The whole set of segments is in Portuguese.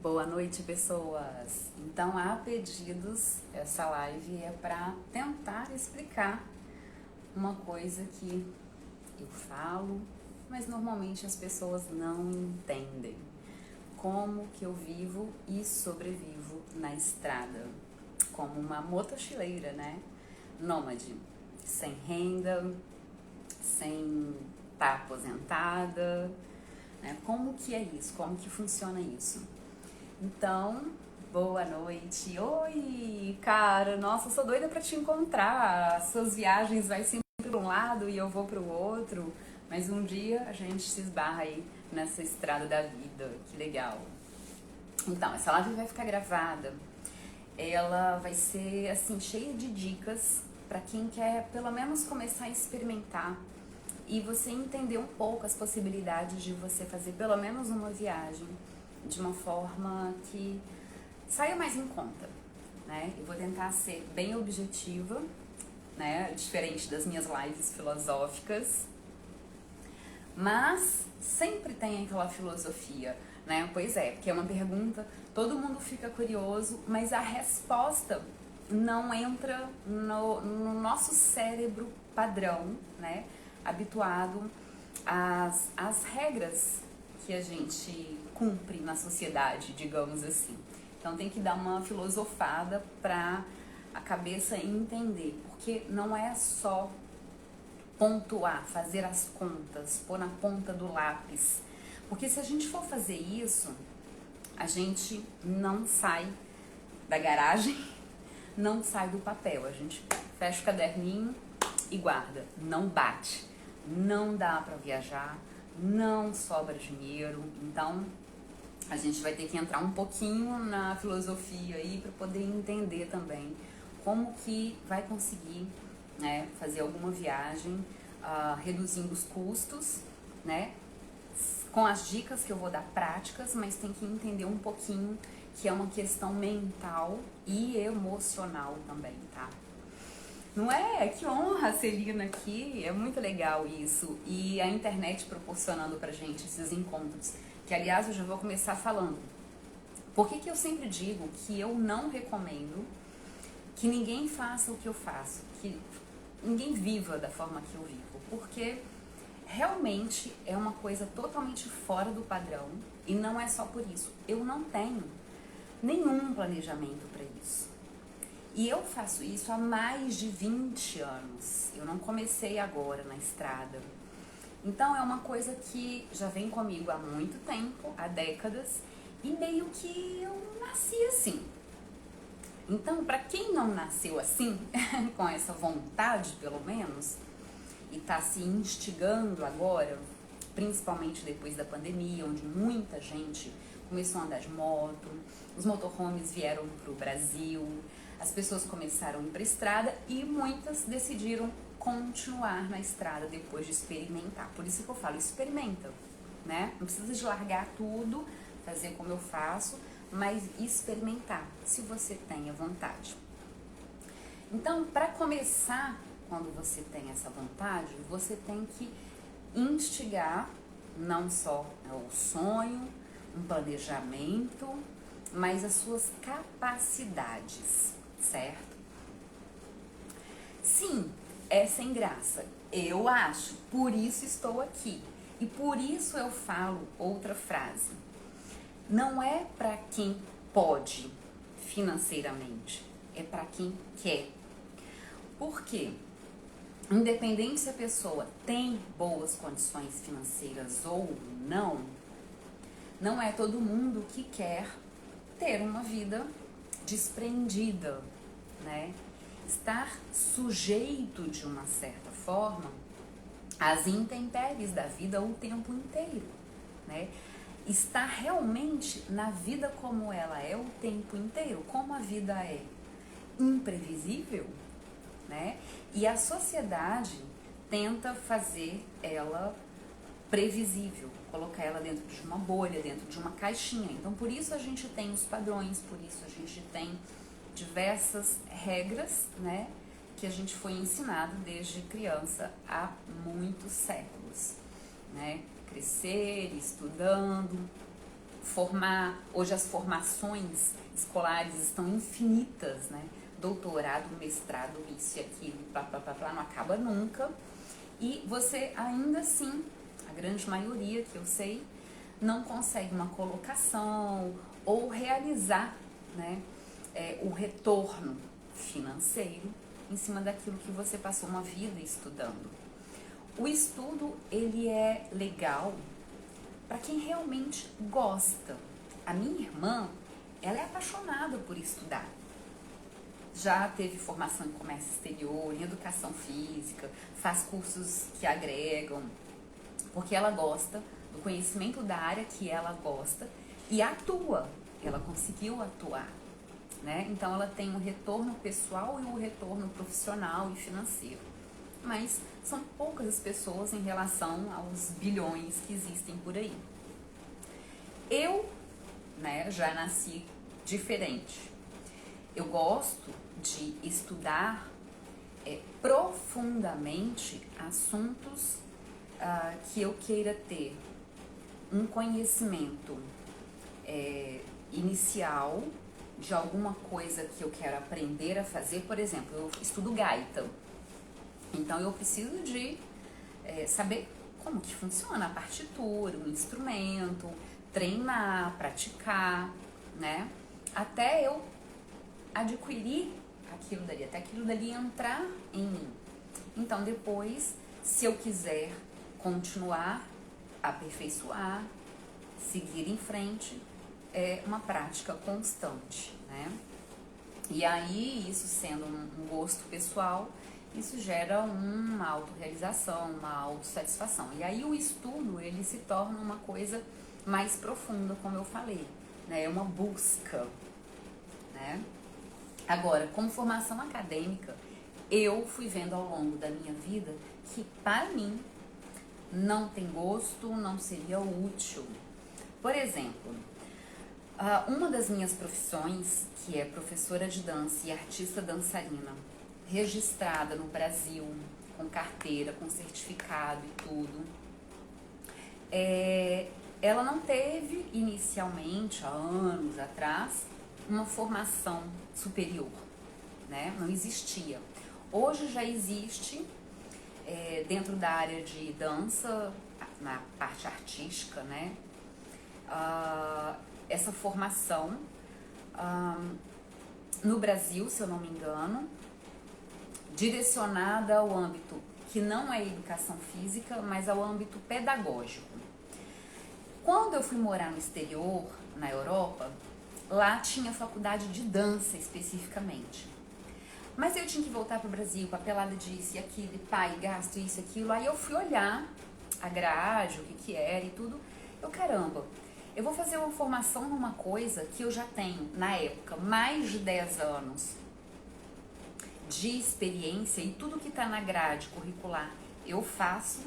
Boa noite, pessoas! Então, a pedidos, essa live é para tentar explicar uma coisa que eu falo, mas normalmente as pessoas não entendem. Como que eu vivo e sobrevivo na estrada, como uma mochileira, né? Nômade, sem renda, sem estar aposentada, né? Como que é isso? Como que funciona isso? Então, boa noite. Oi, cara. Nossa, eu sou doida pra te encontrar. As suas viagens vai sempre para um lado e eu vou para o outro. Mas um dia a gente se esbarra aí nessa estrada da vida. Que legal. Então, essa live vai ficar gravada. Ela vai ser assim cheia de dicas para quem quer pelo menos começar a experimentar e você entender um pouco as possibilidades de você fazer pelo menos uma viagem de uma forma que saia mais em conta, né? Eu vou tentar ser bem objetiva, né? Diferente das minhas lives filosóficas, mas sempre tem aquela filosofia, né? Pois é, porque é uma pergunta, todo mundo fica curioso, mas a resposta não entra no nosso cérebro padrão, né? Habituado às regras que a gente cumpre na sociedade, digamos assim. Então tem que dar uma filosofada para a cabeça entender, porque não é só pontuar, fazer as contas, pôr na ponta do lápis. Porque se a gente for fazer isso, a gente não sai da garagem, não sai do papel. A gente fecha o caderninho e guarda, não bate, não dá para viajar, não sobra dinheiro. Então a gente vai ter que entrar um pouquinho na filosofia aí para poder entender também como que vai conseguir, né, fazer alguma viagem reduzindo os custos, né, com as dicas que eu vou dar práticas, mas tem que entender um pouquinho que é uma questão mental e emocional também, tá? Não é? Que honra, Celina, aqui. É muito legal isso. E a internet proporcionando pra gente esses encontros. Que, aliás, eu já vou começar falando. Por que eu sempre digo que eu não recomendo que ninguém faça o que eu faço? Que ninguém viva da forma que eu vivo. Porque realmente é uma coisa totalmente fora do padrão. E não é só por isso. Eu não tenho nenhum planejamento para isso. E eu faço isso há mais de 20 anos. Eu não comecei agora na estrada. Então é uma coisa que já vem comigo há muito tempo, há décadas, e meio que eu nasci assim. Então, para quem não nasceu assim, com essa vontade pelo menos, e tá se instigando agora, principalmente depois da pandemia, onde muita gente começou a andar de moto, os motorhomes vieram pro Brasil, as pessoas começaram a ir para a estrada e muitas decidiram continuar na estrada depois de experimentar. Por isso que eu falo, experimenta, né? Não precisa de largar tudo, fazer como eu faço, mas experimentar, se você tem a vontade. Então, para começar, quando você tem essa vontade, você tem que instigar não só o sonho, um planejamento, mas as suas capacidades, certo? Sim, é sem graça, eu acho, por isso estou aqui. E por isso eu falo outra frase. Não é para quem pode financeiramente, é para quem quer. Por quê? Independente se a pessoa tem boas condições financeiras ou não, não é todo mundo que quer ter uma vida desprendida, né? Estar sujeito de uma certa forma às intempéries da vida o tempo inteiro, né? Estar realmente na vida como ela é o tempo inteiro, como a vida é imprevisível, né? E a sociedade tenta fazer ela previsível, colocar ela dentro de uma bolha, dentro de uma caixinha. Então, por isso a gente tem os padrões, por isso a gente tem diversas regras, né, que a gente foi ensinado desde criança há muitos séculos, né? Crescer, estudando, formar. Hoje as formações escolares estão infinitas, né? Doutorado, mestrado, isso e aquilo, não acaba nunca. E você ainda assim, a grande maioria que eu sei, não consegue uma colocação ou realizar, né, o retorno financeiro em cima daquilo que você passou uma vida estudando. O estudo, ele é legal para quem realmente gosta. A minha irmã, ela é apaixonada por estudar. Já teve formação em comércio exterior, em educação física, faz cursos que agregam, porque ela gosta do conhecimento da área que ela gosta e atua. Ela conseguiu atuar, né? Então ela tem o retorno pessoal e o retorno profissional e financeiro. Mas são poucas as pessoas em relação aos bilhões que existem por aí. Eu, né, já nasci diferente. Eu gosto de estudar profundamente assuntos que eu queira ter um conhecimento inicial de alguma coisa que eu quero aprender a fazer. Por exemplo, eu estudo gaita, então eu preciso de saber como que funciona a partitura, o instrumento, treinar, praticar, né? Até eu adquirir aquilo dali, até aquilo dali entrar em mim. Então depois, se eu quiser continuar, aperfeiçoar, seguir em frente, é uma prática constante, né? E aí, isso sendo um gosto pessoal, isso gera uma autorrealização, uma autossatisfação. E aí o estudo, ele se torna uma coisa mais profunda, como eu falei, né? É uma busca, né? Agora, como formação acadêmica, eu fui vendo ao longo da minha vida que, para mim, não tem gosto, não seria útil. Por exemplo, uma das minhas profissões, que é professora de dança e artista dançarina, registrada no Brasil, com carteira, com certificado e tudo, ela não teve inicialmente, há anos atrás, uma formação superior, né? Não existia. Hoje já existe, dentro da área de dança, na parte artística, né? Essa formação no Brasil, se eu não me engano, direcionada ao âmbito que não é educação física, mas ao âmbito pedagógico. Quando eu fui morar no exterior, na Europa, lá tinha faculdade de dança especificamente. Mas eu tinha que voltar para o Brasil, papelada disso e aquilo, pai, gasto isso e aquilo. Aí eu fui olhar a grade, o que era e tudo. Caramba, eu vou fazer uma formação numa coisa que eu já tenho, na época, mais de 10 anos de experiência e tudo que está na grade curricular eu faço,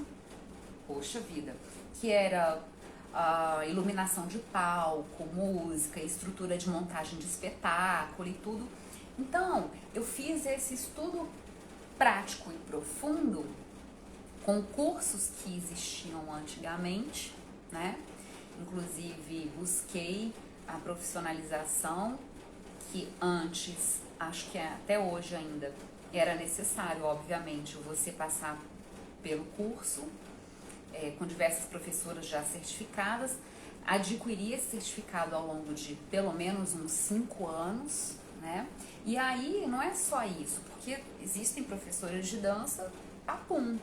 poxa vida, que era iluminação de palco, música, estrutura de montagem de espetáculo e tudo. Então, eu fiz esse estudo prático e profundo com cursos que existiam antigamente, né? Inclusive, busquei a profissionalização que antes, acho que até hoje ainda, era necessário, obviamente, você passar pelo curso, com diversas professoras já certificadas, adquirir esse certificado ao longo de pelo menos uns 5 anos, né? E aí não é só isso, porque existem professoras de dança papum.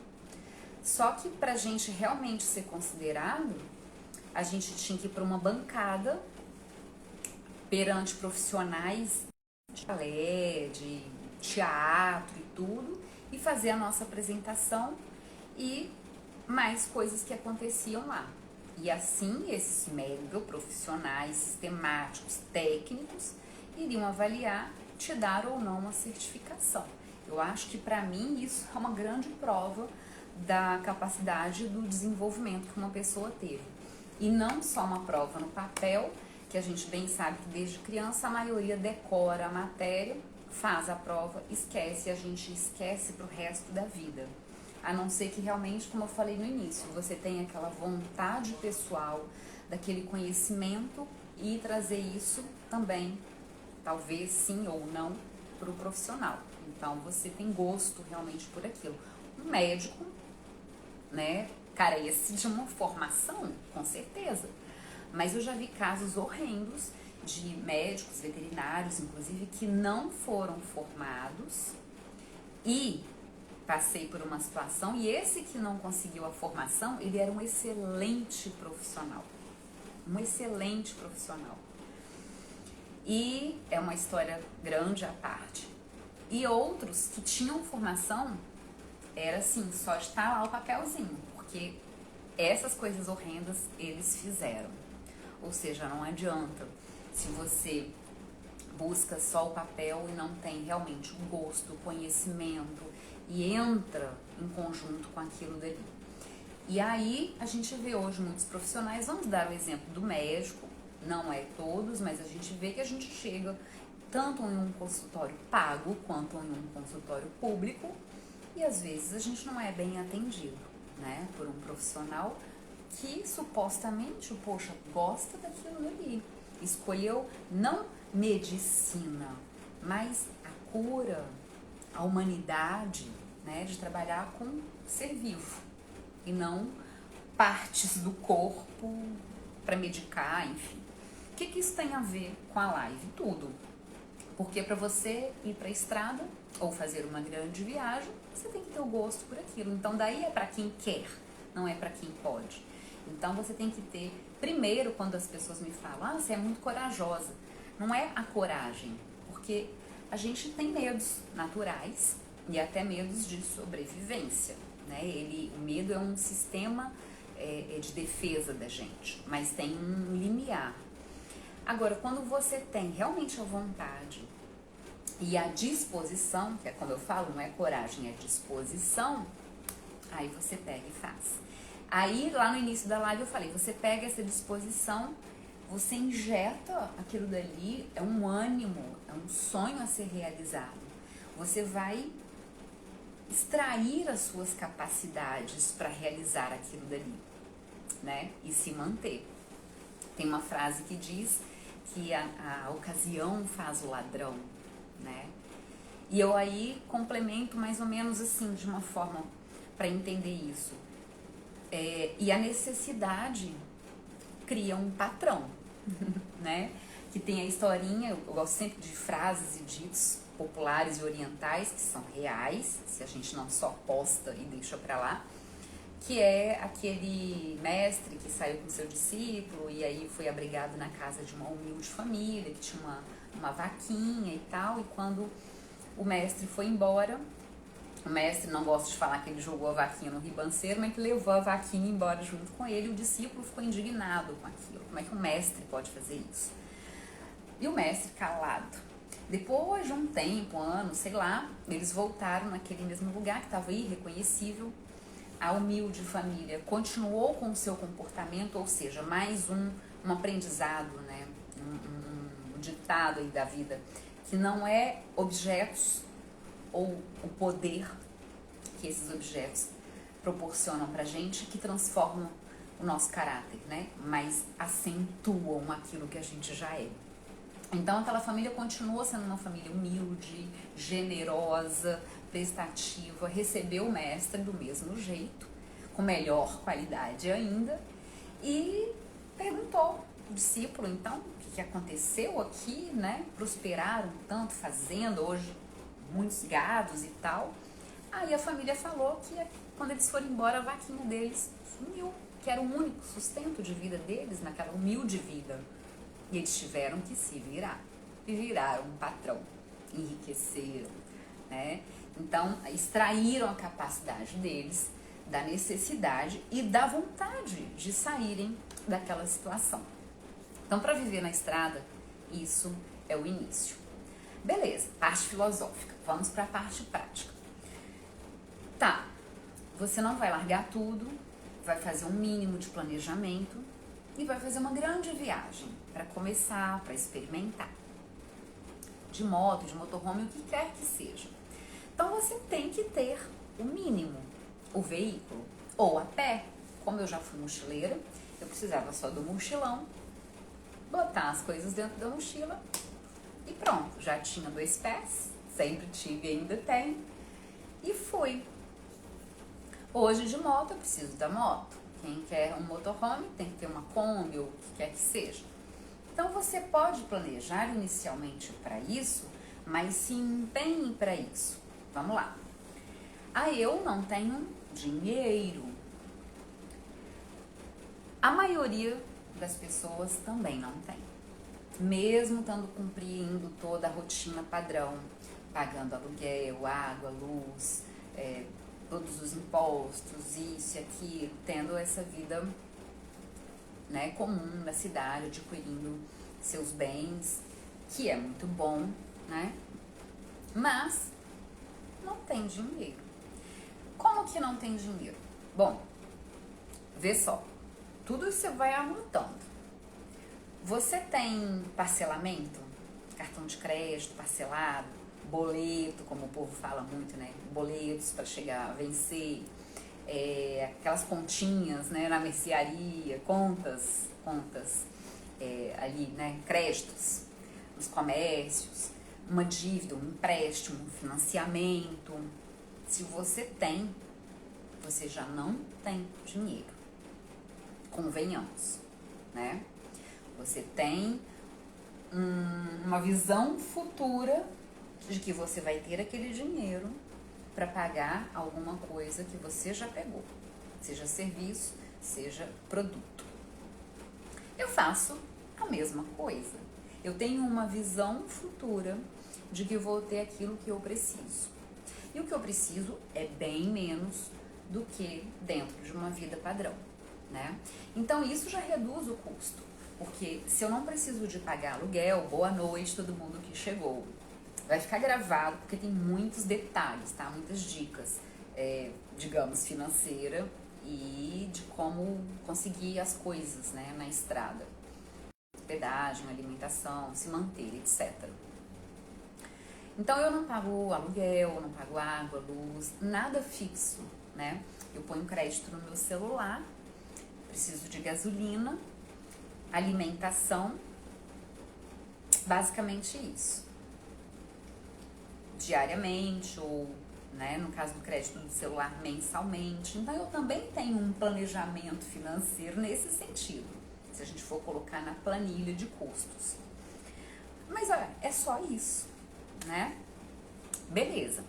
Só que pra gente realmente ser considerado, a gente tinha que ir para uma bancada perante profissionais de balé, de teatro e tudo, e fazer a nossa apresentação e mais coisas que aconteciam lá. E assim, esses mega profissionais, sistemáticos, técnicos, iriam avaliar, te dar ou não uma certificação. Eu acho que para mim isso é uma grande prova da capacidade do desenvolvimento que uma pessoa teve. E não só uma prova no papel, que a gente bem sabe que desde criança a maioria decora a matéria, faz a prova, esquece, e a gente esquece pro resto da vida. A não ser que realmente, como eu falei no início, você tenha aquela vontade pessoal, daquele conhecimento e trazer isso também, talvez sim ou não, para o profissional. Então você tem gosto realmente por aquilo. Um médico, né, carece de uma formação, com certeza. Mas eu já vi casos horrendos de médicos, veterinários, inclusive, que não foram formados e passei por uma situação, e esse que não conseguiu a formação, ele era um excelente profissional. Um excelente profissional. E é uma história grande à parte. E outros que tinham formação, era assim, só estar lá o papelzinho, porque essas coisas horrendas eles fizeram. Ou seja, não adianta se você busca só o papel e não tem realmente o gosto, o conhecimento e entra em conjunto com aquilo dali. E aí a gente vê hoje muitos profissionais, vamos dar o exemplo do médico, não é todos, mas a gente vê que a gente chega tanto em um consultório pago quanto em um consultório público e às vezes a gente não é bem atendido, né, por um profissional que supostamente, poxa, gosta daquilo ali, escolheu não medicina, mas a cura, a humanidade, né, de trabalhar com ser vivo e não partes do corpo para medicar, enfim. O que isso tem a ver com a live? Tudo. Porque para você ir para a estrada ou fazer uma grande viagem, você tem que ter o gosto por aquilo. Então daí é para quem quer, não é para quem pode. Então você tem que ter, primeiro, quando as pessoas me falam, você é muito corajosa. Não é a coragem, porque a gente tem medos naturais e até medos de sobrevivência, né? O medo é um sistema de defesa da gente, mas tem um limiar. Agora, quando você tem realmente a vontade e a disposição, que é como eu falo, não é coragem, é disposição, aí você pega e faz. Aí, lá no início da live eu falei, você pega essa disposição, você injeta aquilo dali, é um ânimo, é um sonho a ser realizado. Você vai extrair as suas capacidades para realizar aquilo dali, né? E se manter. Tem uma frase que diz que a ocasião faz o ladrão, né? E eu aí complemento mais ou menos assim, de uma forma para entender isso. E a necessidade cria um patrão, né? Que tem a historinha, eu gosto sempre de frases e ditos populares e orientais que são reais, se a gente não só posta e deixa pra lá, que é aquele mestre que saiu com seu discípulo e aí foi abrigado na casa de uma humilde família, que tinha uma vaquinha e tal, e quando o mestre foi embora, o mestre, não gosta de falar que ele jogou a vaquinha no ribanceiro, mas que levou a vaquinha embora junto com ele, o discípulo ficou indignado com aquilo. Como é que um mestre pode fazer isso? E o mestre calado. Depois de um tempo, anos, sei lá, eles voltaram naquele mesmo lugar que estava irreconhecível. A humilde família continuou com o seu comportamento, ou seja, mais um aprendizado, né? Um ditado aí da vida, que não é objetos ou o poder que esses objetos proporcionam pra gente que transformam o nosso caráter, né? Mas acentuam aquilo que a gente já é. Então aquela família continua sendo uma família humilde, generosa, prestativa, recebeu o mestre do mesmo jeito, com melhor qualidade ainda, e perguntou o discípulo, então, o que aconteceu aqui, né? Prosperaram tanto fazendo, hoje muitos gados e tal. Aí a família falou que quando eles foram embora, a vaquinha deles sumiu, que era o único sustento de vida deles naquela humilde vida. E eles tiveram que se virar. E viraram um patrão, enriqueceram, né? Então, extraíram a capacidade deles, da necessidade e da vontade de saírem daquela situação. Então, para viver na estrada, isso é o início. Beleza, parte filosófica. Vamos para a parte prática. Tá, você não vai largar tudo, vai fazer um mínimo de planejamento e vai fazer uma grande viagem para começar, para experimentar. De moto, de motorhome, o que quer que seja. Então você tem que ter o mínimo, o veículo, ou a pé. Como eu já fui mochileira, Eu precisava só do mochilão, botar as coisas dentro da mochila e pronto. Já tinha 2 pés, sempre tive e ainda tenho. E fui. Hoje de moto eu preciso da moto. Quem quer um motorhome tem que ter uma Kombi ou o que quer que seja. Então você pode planejar inicialmente para isso, mas se empenhe para isso. Vamos lá. Eu não tenho dinheiro. A maioria das pessoas também não tem. Mesmo estando cumprindo toda a rotina padrão, pagando aluguel, água, luz, todos os impostos, isso e aquilo, tendo essa vida, né, comum da cidade, adquirindo seus bens, que é muito bom, né? Mas não tem dinheiro. Como que não tem dinheiro? Bom, vê só, tudo você vai anotando. Você tem parcelamento? Cartão de crédito parcelado? Boleto, como o povo fala muito, né? Boletos para chegar a vencer, aquelas continhas, né, na mercearia, contas ali, né, créditos nos comércios, uma dívida, um empréstimo, um financiamento. Se você tem, você já não tem dinheiro. Convenhamos, né? Você tem uma visão futura de que você vai ter aquele dinheiro para pagar alguma coisa que você já pegou, seja serviço, seja produto. Eu faço a mesma coisa. Eu tenho uma visão futura de que vou ter aquilo que eu preciso. E o que eu preciso é bem menos do que dentro de uma vida padrão, né? Então isso já reduz o custo, porque se eu não preciso de pagar aluguel, boa noite todo mundo que chegou. Vai ficar gravado porque tem muitos detalhes, tá? Muitas dicas, digamos, financeira e de como conseguir as coisas, né, na estrada. Hospedagem, alimentação, se manter, etc. Então eu não pago aluguel, não pago água, luz, nada fixo, né? Eu ponho crédito no meu celular, preciso de gasolina, alimentação, basicamente isso. Diariamente ou, né, no caso do crédito do celular, mensalmente. Então eu também tenho um planejamento financeiro nesse sentido, se a gente for colocar na planilha de custos. Mas olha, é só isso, né? Beleza.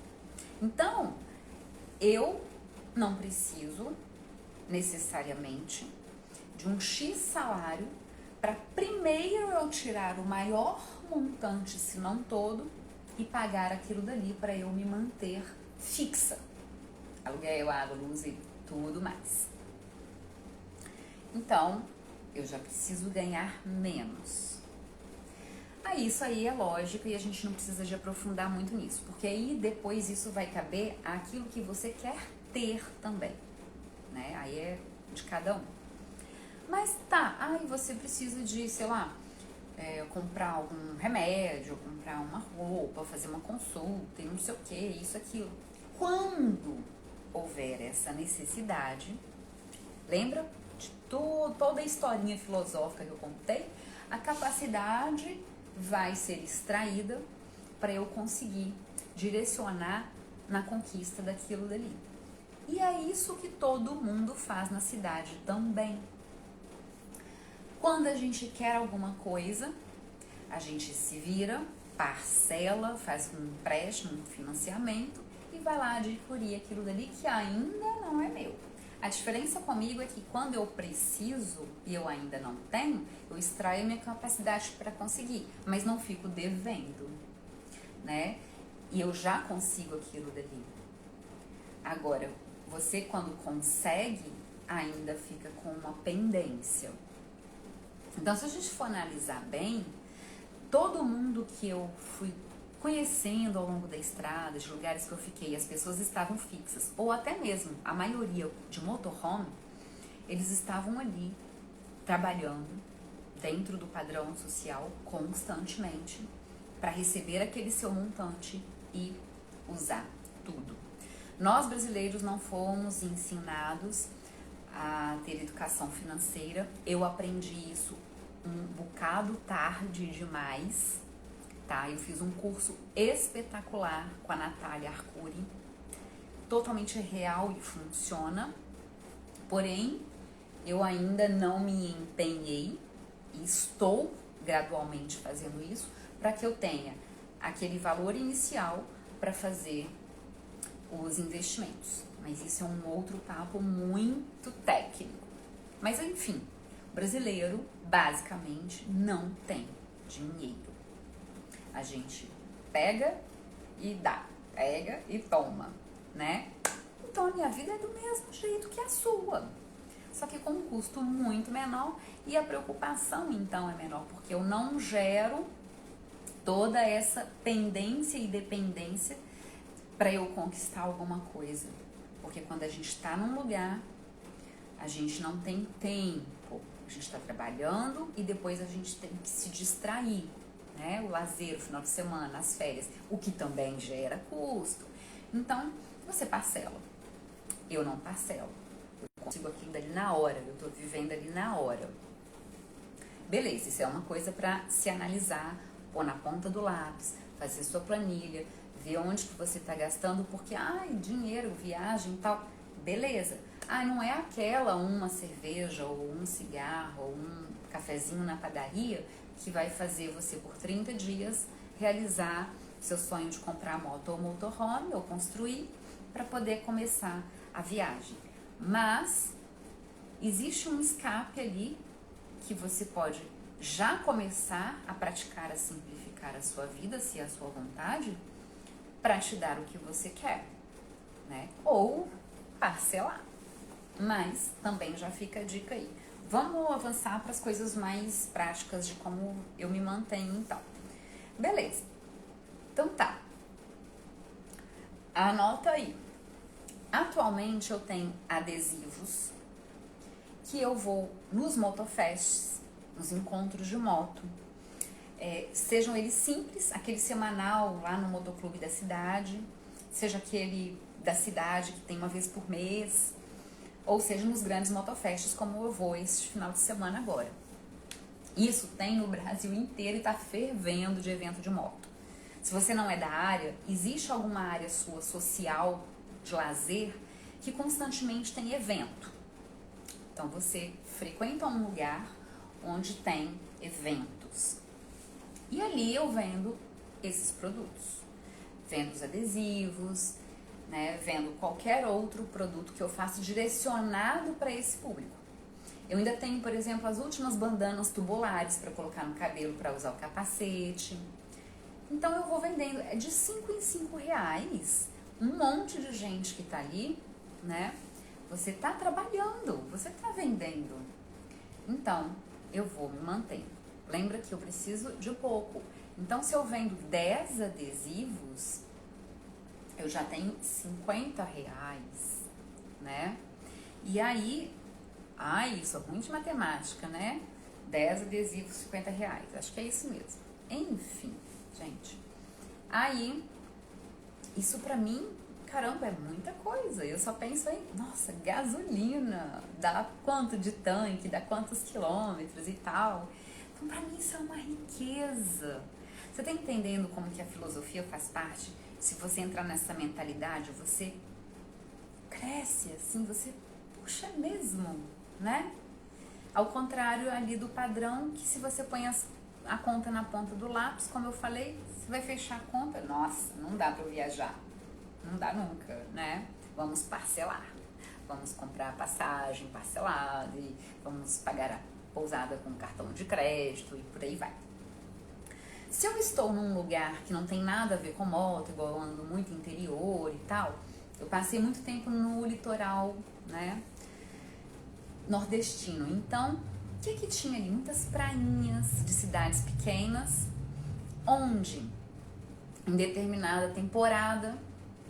Então, eu não preciso necessariamente de um X salário para primeiro eu tirar o maior montante, se não todo, e pagar aquilo dali para eu me manter fixa. Aluguel, água, luz e tudo mais. Então, eu já preciso ganhar menos. Isso aí é lógico e a gente não precisa de aprofundar muito nisso, porque aí depois isso vai caber àquilo que você quer ter também, né? Aí é de cada um. Mas tá, você precisa de, sei lá, comprar algum remédio, comprar uma roupa, fazer uma consulta e não sei o que, isso, aquilo. Quando houver essa necessidade, lembra de toda a historinha filosófica que eu contei? A capacidade vai ser extraída para eu conseguir direcionar na conquista daquilo dali. E é isso que todo mundo faz na cidade também. Quando a gente quer alguma coisa, a gente se vira, parcela, faz um empréstimo, um financiamento e vai lá adquirir aquilo dali que ainda não é meu. A diferença comigo é que quando eu preciso e eu ainda não tenho, eu extraio a minha capacidade para conseguir, mas não fico devendo, né? E eu já consigo aquilo dali. Agora, você quando consegue, ainda fica com uma pendência. Então, se a gente for analisar bem, todo mundo que eu fui conhecendo ao longo da estrada, de lugares que eu fiquei, as pessoas estavam fixas, ou até mesmo a maioria de motorhome, eles estavam ali trabalhando dentro do padrão social constantemente para receber aquele seu montante e usar tudo. Nós brasileiros não fomos ensinados a ter educação financeira. Eu aprendi isso um bocado tarde demais, tá? Eu fiz um curso espetacular com a Natália Arcuri, totalmente real e funciona, porém eu ainda não me empenhei e estou gradualmente fazendo isso para que eu tenha aquele valor inicial para fazer os investimentos. Mas isso é um outro papo muito técnico. Mas enfim, o brasileiro basicamente não tem dinheiro. A gente pega e dá, pega e toma, né? Então a minha vida é do mesmo jeito que a sua, só que com um custo muito menor e a preocupação então é menor, porque eu não gero toda essa pendência e dependência para eu conquistar alguma coisa. Porque quando a gente está num lugar, a gente não tem tempo, a gente está trabalhando e depois a gente tem que se distrair, né? O lazer, o final de semana, as férias, o que também gera custo. Então, você parcela. Eu não parcelo. Eu consigo aquilo dali na hora, eu tô vivendo ali na hora. Beleza, isso é uma coisa para se analisar, pôr na ponta do lápis, fazer sua planilha, ver onde que você tá gastando, porque, dinheiro, viagem e tal, beleza. Não é aquela uma cerveja, ou um cigarro, ou um cafezinho na padaria que vai fazer você por 30 dias realizar seu sonho de comprar moto ou motorhome, ou construir, para poder começar a viagem. Mas existe um escape ali que você pode já começar a praticar, a simplificar a sua vida, se é a sua vontade, para te dar o que você quer, né? Ou parcelar. Mas também já fica a dica aí. Vamos avançar para as coisas mais práticas de como eu me mantenho então. Beleza. Então tá. Anota aí. Atualmente eu tenho adesivos que eu vou nos motofests, nos encontros de moto, sejam eles simples, aquele semanal lá no motoclube da cidade, seja aquele da cidade que tem uma vez por mês, ou seja nos grandes motofests como eu vou este final de semana agora. Isso tem no Brasil inteiro e tá fervendo de evento de moto. Se você não é da área, existe alguma área sua social de lazer que constantemente tem evento. Então você frequenta um lugar onde tem eventos. E ali eu vendo esses produtos. Vendo os adesivos, né? Vendo qualquer outro produto que eu faço direcionado para esse público. Eu ainda tenho, por exemplo, as últimas bandanas tubulares para colocar no cabelo para usar o capacete. Então eu vou vendendo, de 5 em 5 reais. Um monte de gente que tá ali, né? Você tá trabalhando, você tá vendendo. Então, eu vou me mantendo. Lembra que eu preciso de pouco. Então, se eu vendo 10 adesivos, eu já tenho 50 reais, né? E aí, sou ruim de matemática, né? 10 adesivos, 50 reais. Acho que é isso mesmo. Enfim, gente. Aí, isso pra mim, caramba, é muita coisa. Eu só penso em, nossa, gasolina, dá quanto de tanque, dá quantos quilômetros e tal. Então, pra mim, isso é uma riqueza. Você tá entendendo como que a filosofia faz parte? Se você entrar nessa mentalidade, você cresce, assim, você, puxa mesmo, né? Ao contrário ali do padrão, que se você põe a conta na ponta do lápis, como eu falei, você vai fechar a conta, nossa, não dá pra eu viajar. Não dá nunca, né? Vamos parcelar. Vamos comprar a passagem parcelada e vamos pagar a pousada com cartão de crédito e por aí vai. Se eu estou num lugar que não tem nada a ver com moto, igual eu ando muito interior e tal, eu passei muito tempo no litoral, né? Nordestino. Então, o que tinha ali? Muitas prainhas de cidades pequenas, onde em determinada temporada,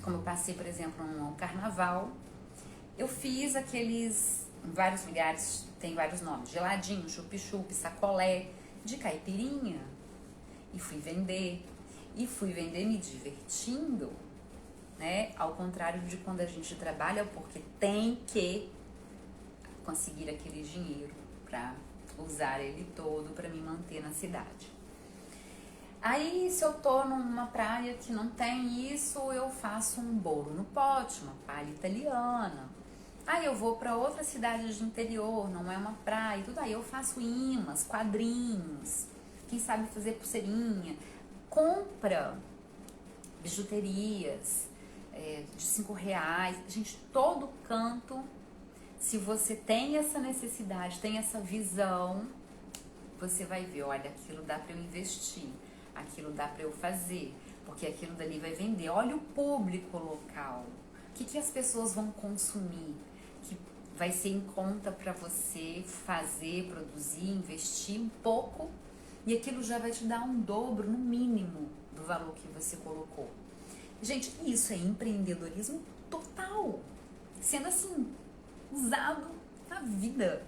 como eu passei, por exemplo, no carnaval, eu fiz aqueles, em vários lugares, tem vários nomes, geladinho, chup-chup, sacolé, de caipirinha, e fui vender me divertindo, né? Ao contrário de quando a gente trabalha, porque tem que conseguir aquele dinheiro para usar ele todo para me manter na cidade. Aí, se eu tô numa praia que não tem isso, eu faço um bolo no pote, uma palha italiana. Aí eu vou para outra cidade de interior, não é uma praia, tudo aí eu faço imãs, quadrinhos, quem sabe fazer pulseirinha, compra bijuterias de R$ 5. Gente, todo canto, se você tem essa necessidade, tem essa visão, você vai ver, olha, aquilo dá para eu investir, aquilo dá para eu fazer, porque aquilo dali vai vender. Olha o público local, o que as pessoas vão consumir, que vai ser em conta para você fazer, produzir, investir um pouco, e aquilo já vai te dar um dobro, no mínimo, do valor que você colocou. Gente, isso é empreendedorismo total, sendo assim, usado na vida,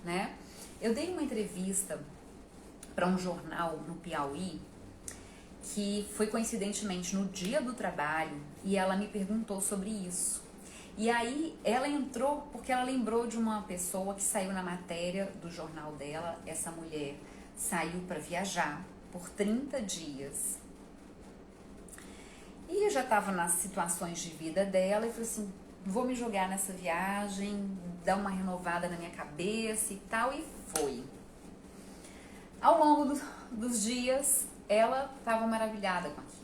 né? Eu dei uma entrevista para um jornal no Piauí, que foi coincidentemente no dia do trabalho, e ela me perguntou sobre isso. E aí ela entrou porque ela lembrou de uma pessoa que saiu na matéria do jornal dela. Essa mulher saiu para viajar por 30 dias. E já estava nas situações de vida dela e falou assim, vou me jogar nessa viagem, dar uma renovada na minha cabeça e tal, e foi. Ao longo dos dias, ela estava maravilhada com aquilo,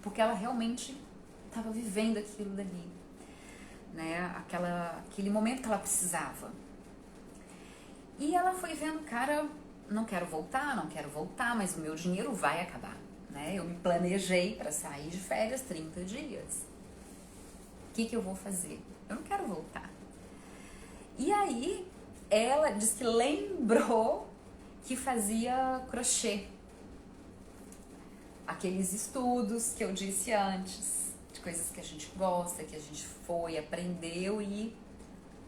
porque ela realmente estava vivendo aquilo dali, né? Aquele momento que ela precisava. E ela foi vendo, cara, não quero voltar, mas o meu dinheiro vai acabar, né? Eu me planejei para sair de férias 30 dias. O que eu vou fazer? Eu não quero voltar. E aí, ela disse que lembrou que fazia crochê. Aqueles estudos que eu disse antes, de coisas que a gente gosta, que a gente foi, aprendeu e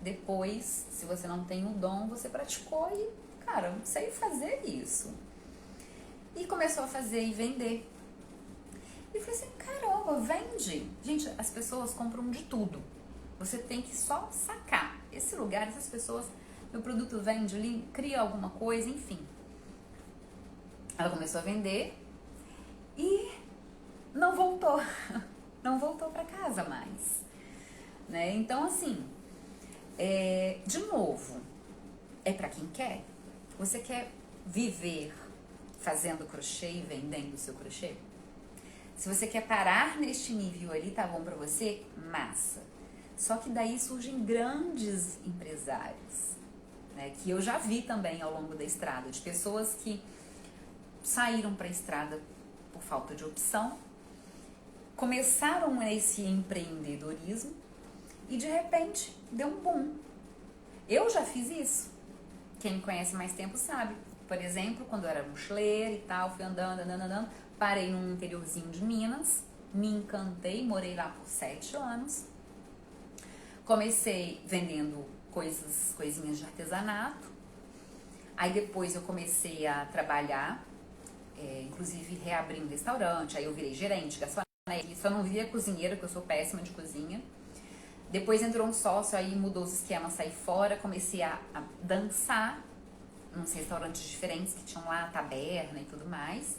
depois, se você não tem o dom, você praticou e, cara, eu sei fazer isso. E começou a fazer e vender. E eu falei assim, caramba, vende. Gente, as pessoas compram de tudo. Você tem que só sacar. Esse lugar, essas pessoas, meu produto vende ali, cria alguma coisa, enfim. Ela começou a vender e não voltou. Não voltou para casa mais. Né? Então, assim, de novo, é para quem quer. Você quer viver fazendo crochê e vendendo o seu crochê? Se você quer parar neste nível ali, tá bom pra você? Massa. Só que daí surgem grandes empresários, né? Que eu já vi também ao longo da estrada, de pessoas que saíram pra estrada por falta de opção, começaram esse empreendedorismo e de repente deu um boom. Eu já fiz isso. Quem me conhece mais tempo sabe. Por exemplo, quando eu era mochileira e tal, fui andando, parei num interiorzinho de Minas, me encantei, morei lá por 7 anos. Comecei vendendo coisinhas de artesanato. Aí depois eu comecei a trabalhar, inclusive reabri um restaurante, aí eu virei gerente, garçonete, só não via cozinheira, porque eu sou péssima de cozinha. Depois entrou um sócio, aí mudou os esquemas, saí fora, comecei a dançar nos restaurantes diferentes que tinham lá, taberna e tudo mais.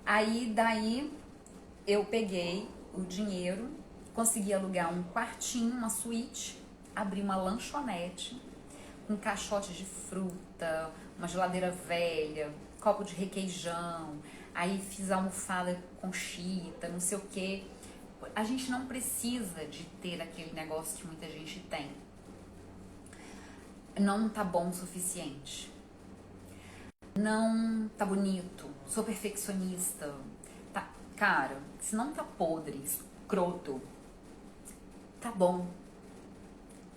Aí daí eu peguei o dinheiro, consegui alugar um quartinho, uma suíte, abri uma lanchonete com caixote de fruta, uma geladeira velha, copo de requeijão, aí fiz almofada com chita, não sei o que. A gente não precisa de ter aquele negócio que muita gente tem. Não tá bom o suficiente. Não tá bonito. Sou perfeccionista. Tá, cara, se não tá podre, escroto, tá bom.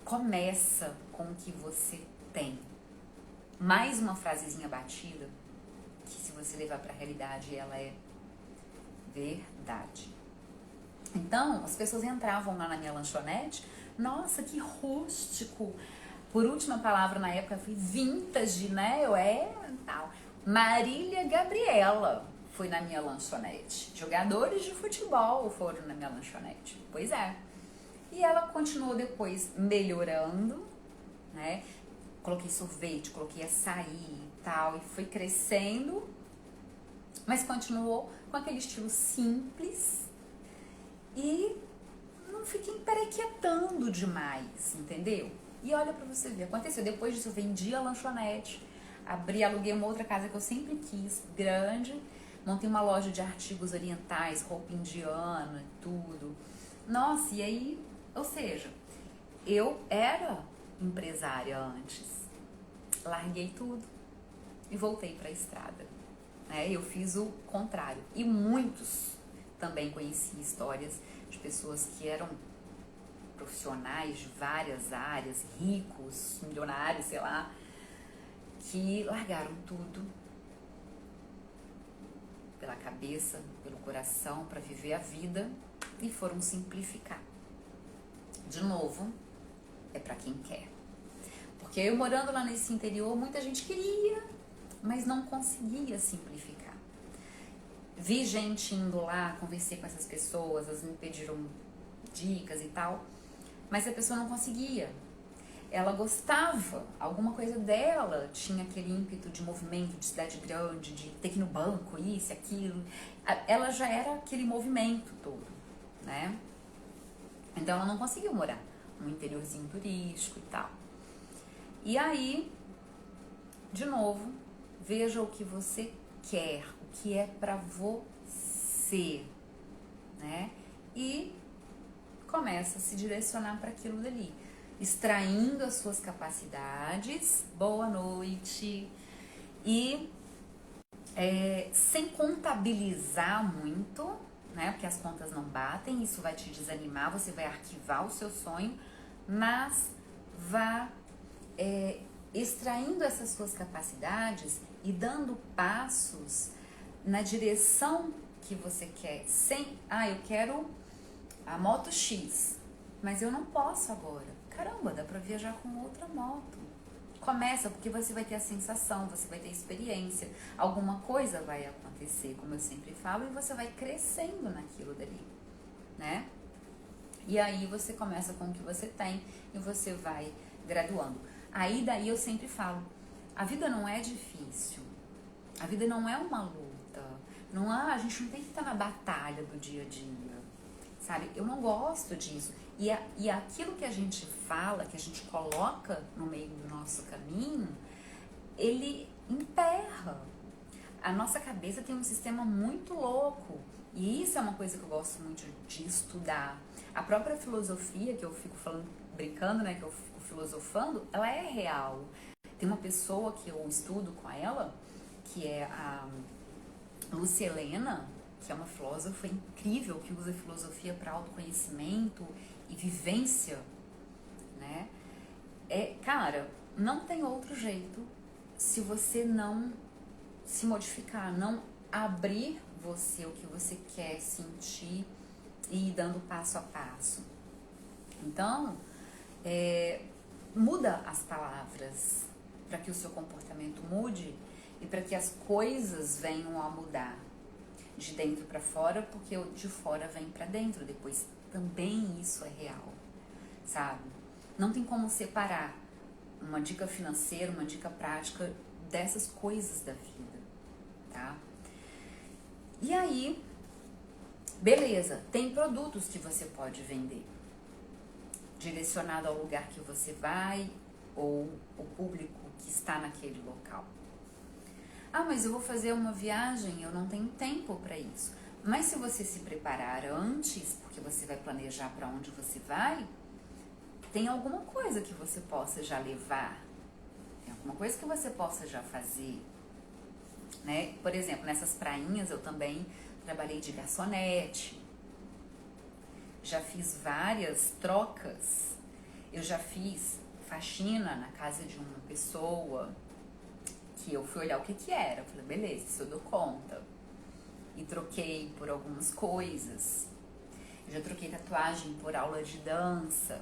Começa com o que você tem. Mais uma frasezinha batida, que se você levar pra realidade, ela é verdade. Então, as pessoas entravam lá na minha lanchonete, nossa, que rústico. Por última palavra na época, foi vintage, né? Tal. Marília Gabriela foi na minha lanchonete. Jogadores de futebol foram na minha lanchonete. Pois é. E ela continuou depois melhorando, né? Coloquei sorvete, coloquei açaí e tal, e foi crescendo, mas continuou com aquele estilo simples e não fiquei emperequetando demais, entendeu? E olha pra você ver, aconteceu. Depois disso eu vendi a lanchonete, aluguei uma outra casa que eu sempre quis, grande, montei uma loja de artigos orientais, roupa indiana e tudo. Nossa, e aí, ou seja, eu era empresária antes, larguei tudo e voltei pra estrada, né? Eu fiz o contrário. E muitos também conheci histórias de pessoas que eram profissionais de várias áreas, ricos, milionários, sei lá, que largaram tudo pela cabeça, pelo coração, para viver a vida e foram simplificar. De novo, é para quem quer. Porque eu morando lá nesse interior, muita gente queria, mas não conseguia simplificar. Vi gente indo lá, conversei com essas pessoas, elas me pediram dicas e tal, mas a pessoa não conseguia. Ela gostava, alguma coisa dela tinha aquele ímpeto de movimento, de cidade grande, de ter que ir no banco, isso, aquilo. Ela já era aquele movimento todo, né? Então ela não conseguiu morar num interiorzinho turístico e tal. E aí, de novo, veja o que você quer, o que é pra você, né? E começa a se direcionar para aquilo dali, extraindo as suas capacidades, boa noite, e sem contabilizar muito, né? Porque as contas não batem, isso vai te desanimar, você vai arquivar o seu sonho, mas vá extraindo essas suas capacidades e dando passos na direção que você quer, sem, eu quero a moto X, mas eu não posso agora. Caramba, dá pra viajar com outra moto. Começa, porque você vai ter a sensação, você vai ter experiência, alguma coisa vai acontecer, como eu sempre falo, e você vai crescendo naquilo dali, né? E aí você começa com o que você tem e você vai graduando. Aí daí eu sempre falo, a vida não é difícil, a vida não é uma luta, não a gente não tem que estar na batalha do dia a dia. Sabe? Eu não gosto disso. E aquilo que a gente fala, que a gente coloca no meio do nosso caminho, ele emperra. A nossa cabeça tem um sistema muito louco. E isso é uma coisa que eu gosto muito de estudar. A própria filosofia, que eu fico falando, brincando, né? Que eu fico filosofando, ela é real. Tem uma pessoa que eu estudo com ela, que é a Lúcia Helena, que é uma filósofa incrível, que usa filosofia para autoconhecimento e vivência, né? Cara, não tem outro jeito se você não se modificar, não abrir você o que você quer sentir e ir dando passo a passo. Então, muda as palavras para que o seu comportamento mude e para que as coisas venham a mudar de dentro para fora, porque o de fora vem para dentro depois. Também isso é real, sabe? Não tem como separar uma dica financeira, uma dica prática dessas coisas da vida, tá? E aí, beleza, tem produtos que você pode vender, direcionado ao lugar que você vai ou o público que está naquele local. Mas eu vou fazer uma viagem, eu não tenho tempo para isso. Mas se você se preparar antes, porque você vai planejar para onde você vai, tem alguma coisa que você possa já levar, tem alguma coisa que você possa já fazer, né? Por exemplo, nessas prainhas eu também trabalhei de garçonete, já fiz várias trocas, eu já fiz faxina na casa de uma pessoa, que eu fui olhar o que era, eu falei, beleza, isso eu dou conta. E troquei por algumas coisas. Eu já troquei tatuagem por aula de dança.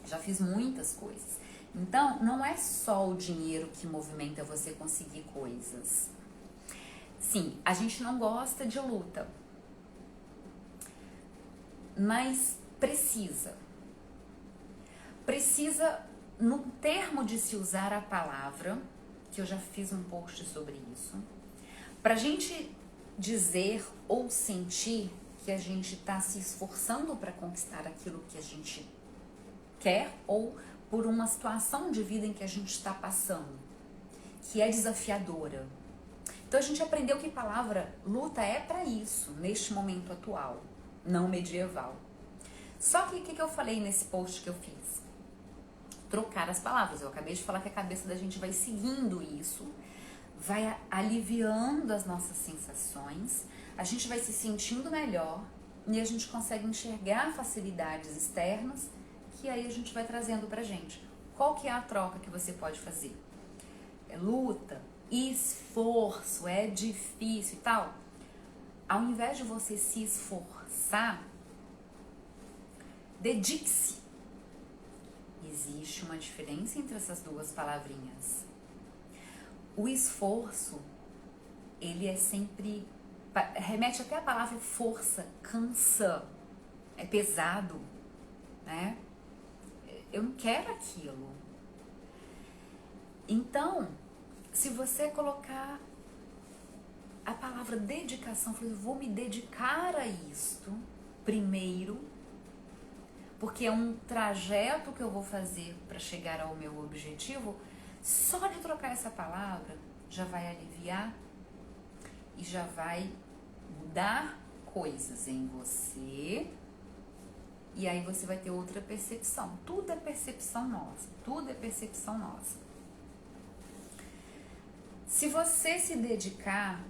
Já fiz muitas coisas. Então, não é só o dinheiro que movimenta você conseguir coisas. Sim, a gente não gosta de luta. Mas precisa. Precisa no termo de se usar a palavra, que eu já fiz um post sobre isso, pra gente dizer ou sentir que a gente está se esforçando para conquistar aquilo que a gente quer ou por uma situação de vida em que a gente está passando, que é desafiadora. Então a gente aprendeu que palavra luta é para isso, neste momento atual, não medieval. Só que o que eu falei nesse post que eu fiz? Trocar as palavras. Eu acabei de falar que a cabeça da gente vai seguindo isso, vai aliviando as nossas sensações, a gente vai se sentindo melhor e a gente consegue enxergar facilidades externas que aí a gente vai trazendo pra gente. Qual que é a troca que você pode fazer? É luta, esforço, é difícil e tal. Ao invés de você se esforçar, dedique-se. Existe uma diferença entre essas duas palavrinhas. O esforço, ele é sempre, remete até a palavra força, cansa, é pesado, né? Eu não quero aquilo. Então, se você colocar a palavra dedicação, eu vou me dedicar a isto primeiro, porque é um trajeto que eu vou fazer para chegar ao meu objetivo, só de trocar essa palavra já vai aliviar e já vai mudar coisas em você. E aí você vai ter outra percepção. Tudo é percepção nossa. Tudo é percepção nossa. Se você se dedicar,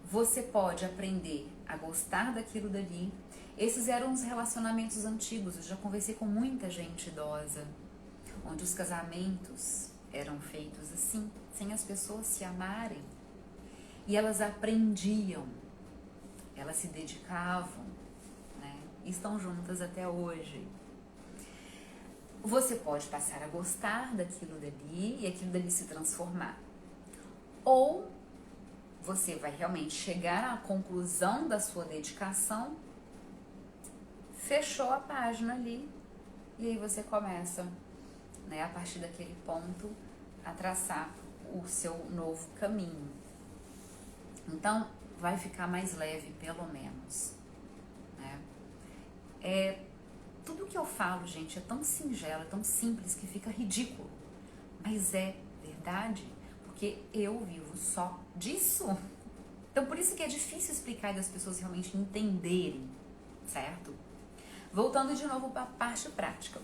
você pode aprender a gostar daquilo dali. Esses eram os relacionamentos antigos. Eu já conversei com muita gente idosa, onde os casamentos eram feitos assim, sem as pessoas se amarem. E elas aprendiam, elas se dedicavam, né? E estão juntas até hoje. Você pode passar a gostar daquilo dali e aquilo dali se transformar. Ou você vai realmente chegar à conclusão da sua dedicação, fechou a página ali e aí você começa, né, a partir daquele ponto, a traçar o seu novo caminho. Então, vai ficar mais leve, pelo menos, né? Tudo que eu falo, gente, é tão singelo, é tão simples que fica ridículo. Mas é verdade, porque eu vivo só disso. Então, por isso que é difícil explicar e das pessoas realmente entenderem, certo? Voltando de novo para a parte prática.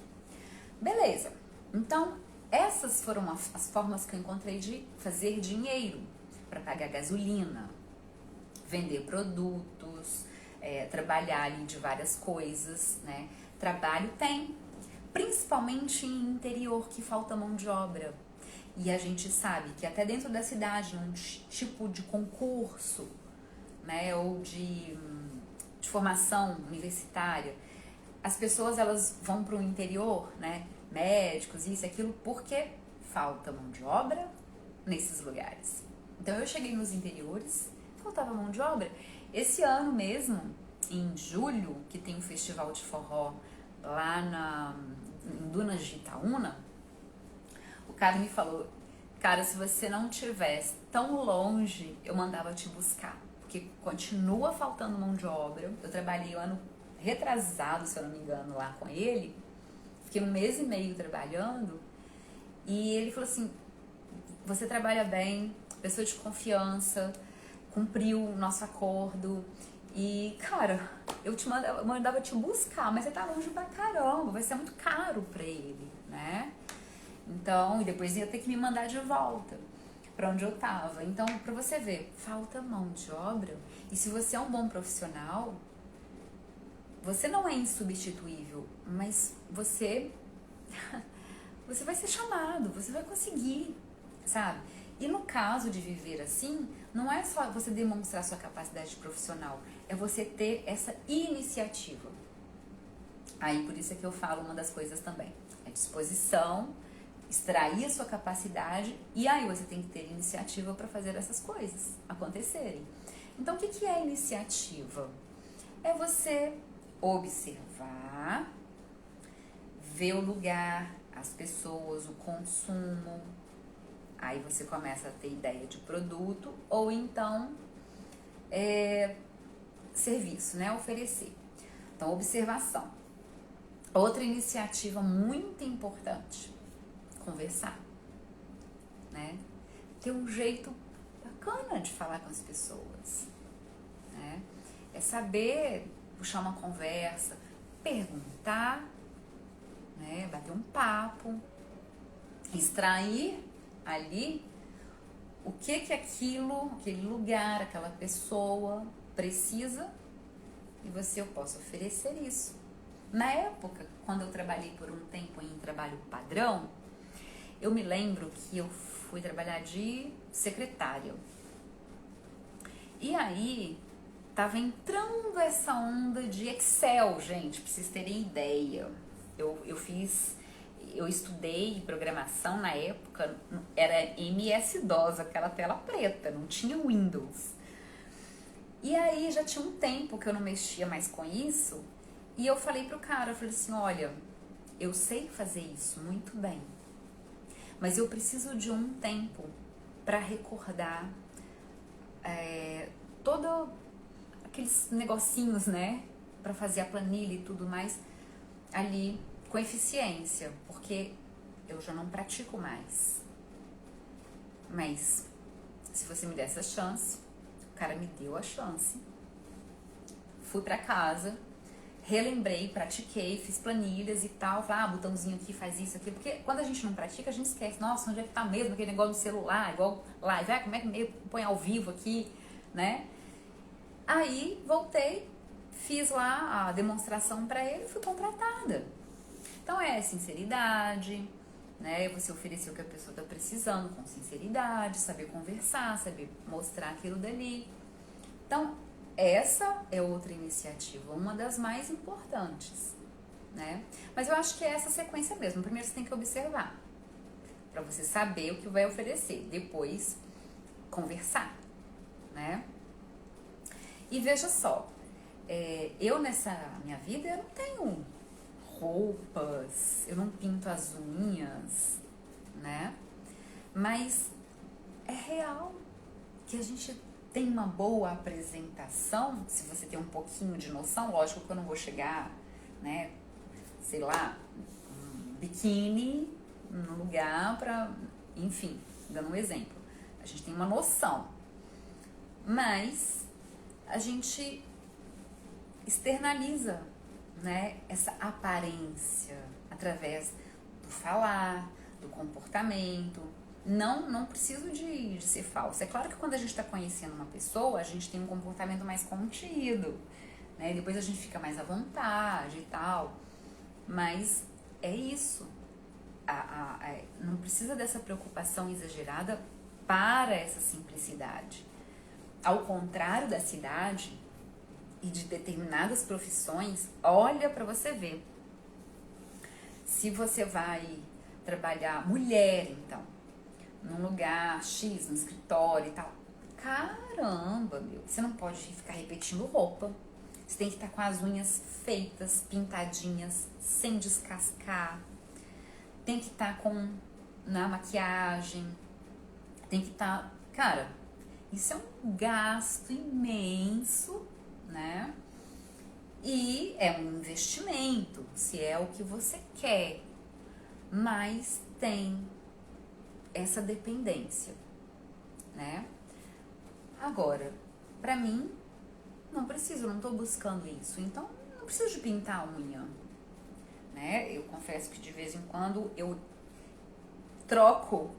Beleza, então essas foram as formas que eu encontrei de fazer dinheiro para pagar gasolina, vender produtos, trabalhar ali de várias coisas, né? Trabalho tem, principalmente em interior que falta mão de obra. E a gente sabe que até dentro da cidade, num tipo de concurso, né, ou de formação universitária, as pessoas elas vão para o interior, né, médicos, isso e aquilo, porque falta mão de obra nesses lugares. Então eu cheguei nos interiores, faltava mão de obra. Esse ano mesmo, em julho, que tem um festival de forró lá em Dunas de Itaúna, o cara me falou, cara, se você não estivesse tão longe, eu mandava te buscar, porque continua faltando mão de obra. Eu trabalhei o ano retrasado, se eu não me engano, lá com ele, fiquei 1 mês e meio trabalhando, e ele falou assim, você trabalha bem, pessoa de confiança, cumpriu o nosso acordo, e cara, eu mandava te buscar, mas você tá longe pra caramba, vai ser muito caro pra ele, né? Então, e depois ia ter que me mandar de volta pra onde eu tava. Então, pra você ver, falta mão de obra, e se você é um bom profissional, você não é insubstituível, mas você vai ser chamado, você vai conseguir, sabe? E no caso de viver assim, não é só você demonstrar sua capacidade profissional, é você ter essa iniciativa. Aí por isso é que eu falo uma das coisas também, é disposição, extrair a sua capacidade, e aí você tem que ter iniciativa para fazer essas coisas acontecerem. Então o que é iniciativa? É você observar, ver o lugar, as pessoas, o consumo. Aí você começa a ter ideia de produto ou então serviço, né? Oferecer. Então, observação. Outra iniciativa muito importante, conversar, né? Ter um jeito bacana de falar com as pessoas, né? É saber puxar uma conversa, perguntar, né? Bater um papo, extrair ali o que aquilo, aquele lugar, aquela pessoa precisa e eu posso oferecer isso. Na época, quando eu trabalhei por um tempo em trabalho padrão, eu me lembro que eu fui trabalhar de secretária. E aí, tava entrando essa onda de Excel, gente, pra vocês terem ideia. Eu estudei programação na época, era MS-DOS, aquela tela preta, não tinha Windows. E aí já tinha um tempo que eu não mexia mais com isso, e eu falei pro cara, eu falei assim, olha, eu sei fazer isso muito bem, mas eu preciso de um tempo para recordar todo aqueles negocinhos, né, para fazer a planilha e tudo mais ali com eficiência, porque eu já não pratico mais. Mas se você me der essa chance, o cara me deu a chance. Fui pra casa, relembrei, pratiquei, fiz planilhas e tal. Falei, botãozinho aqui, faz isso aqui. Porque quando a gente não pratica, a gente esquece. Nossa, onde é que tá mesmo aquele negócio do celular? Igual live, como é que põe ao vivo aqui, né? Aí, voltei, fiz lá a demonstração pra ele e fui contratada. Então, é sinceridade, né? Você oferecer o que a pessoa tá precisando com sinceridade, saber conversar, saber mostrar aquilo dali. Então, essa é outra iniciativa, uma das mais importantes, né? Mas eu acho que é essa sequência mesmo. Primeiro você tem que observar, para você saber o que vai oferecer. Depois, conversar, né? E veja só, eu nessa minha vida, eu não tenho roupas, eu não pinto as unhas, né? Mas é real que a gente tem uma boa apresentação, se você tem um pouquinho de noção, lógico que eu não vou chegar, né, sei lá, um biquíni no lugar pra, enfim, dando um exemplo. A gente tem uma noção, mas a gente externaliza, né, essa aparência através do falar, do comportamento. Não preciso de ser falso. É claro que quando a gente está conhecendo uma pessoa, a gente tem um comportamento mais contido, né? Depois a gente fica mais à vontade e tal. Mas é isso. Não precisa dessa preocupação exagerada para essa simplicidade. Ao contrário da cidade e de determinadas profissões, olha para você ver. Se você vai trabalhar, mulher então, num lugar X, no escritório e tal, caramba, meu, você não pode ficar repetindo roupa. Você tem que estar com as unhas feitas, pintadinhas, sem descascar. Tem que estar na maquiagem. Tem que estar... Cara, isso é um gasto imenso, né? E é um investimento, se é o que você quer. Mas tem essa dependência, né? Agora, pra mim, não preciso, não tô buscando isso. Então, não preciso de pintar a unha, né? Eu confesso que de vez em quando eu troco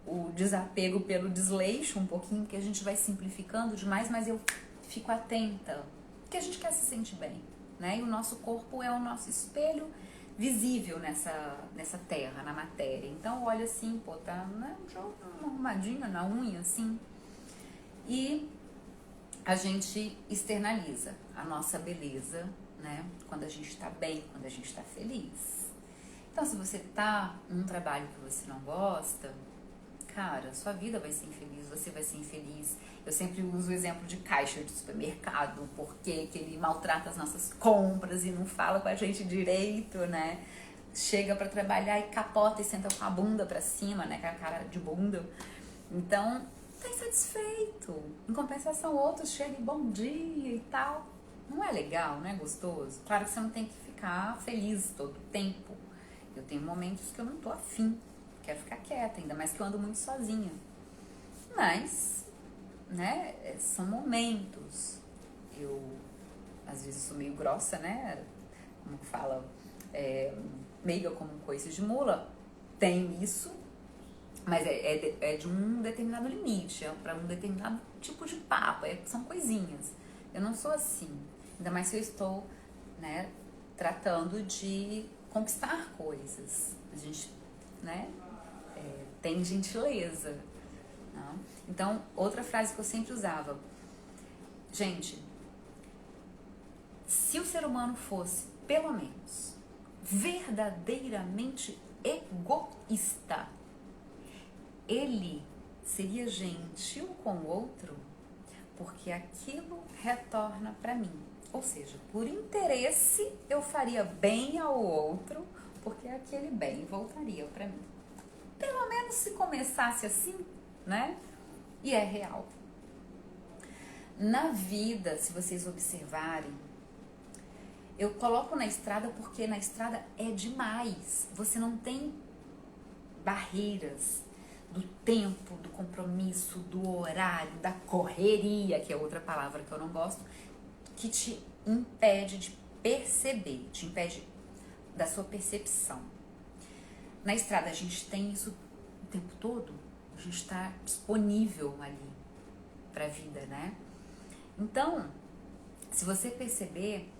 o desapego pelo desleixo um pouquinho, porque a gente vai simplificando demais, mas eu fico atenta, porque a gente quer se sentir bem, né? E o nosso corpo é o nosso espelho visível nessa terra, na matéria. Então, olha assim, pô, tá, né, uma arrumadinha na unha, assim. E a gente externaliza a nossa beleza, né? Quando a gente tá bem, quando a gente tá feliz. Então, se você tá num trabalho que você não gosta, cara, sua vida vai ser infeliz, você vai ser infeliz. Eu sempre uso o exemplo de caixa de supermercado, porque que ele maltrata as nossas compras e não fala com a gente direito, né? chega pra trabalhar e capota e senta com a bunda pra cima, né, com a cara de bunda. Então, tá insatisfeito. Em compensação, outros chegam e bom dia e tal. Não é legal, não é gostoso? Claro que você não tem que ficar feliz todo o tempo. Eu tenho momentos que eu não tô afim, quero ficar quieta, ainda mais que eu ando muito sozinha. Mas, né, são momentos. Eu, às vezes, sou meio grossa, né? Como que fala? Meiga como coice de mula. Tenho isso, mas é de um determinado limite, é para um determinado tipo de papo, são coisinhas. Eu não sou assim, ainda mais se eu estou, né, tratando de conquistar coisas. A gente, né, tem gentileza. Não? Então, outra frase que eu sempre usava, gente, se o ser humano fosse, pelo menos, verdadeiramente egoísta, ele seria gentil com o outro, porque aquilo retorna para mim. Ou seja, por interesse eu faria bem ao outro, porque aquele bem voltaria para mim. Pelo menos se começasse assim, né? E é real. Na vida, se vocês observarem, eu coloco na estrada porque na estrada é demais. Você não tem barreiras do tempo, do compromisso, do horário, da correria, que é outra palavra que eu não gosto, que te impede de perceber, te impede da sua percepção. Na estrada a gente tem isso o tempo todo, a gente está disponível ali para a vida, né? Então, se você perceber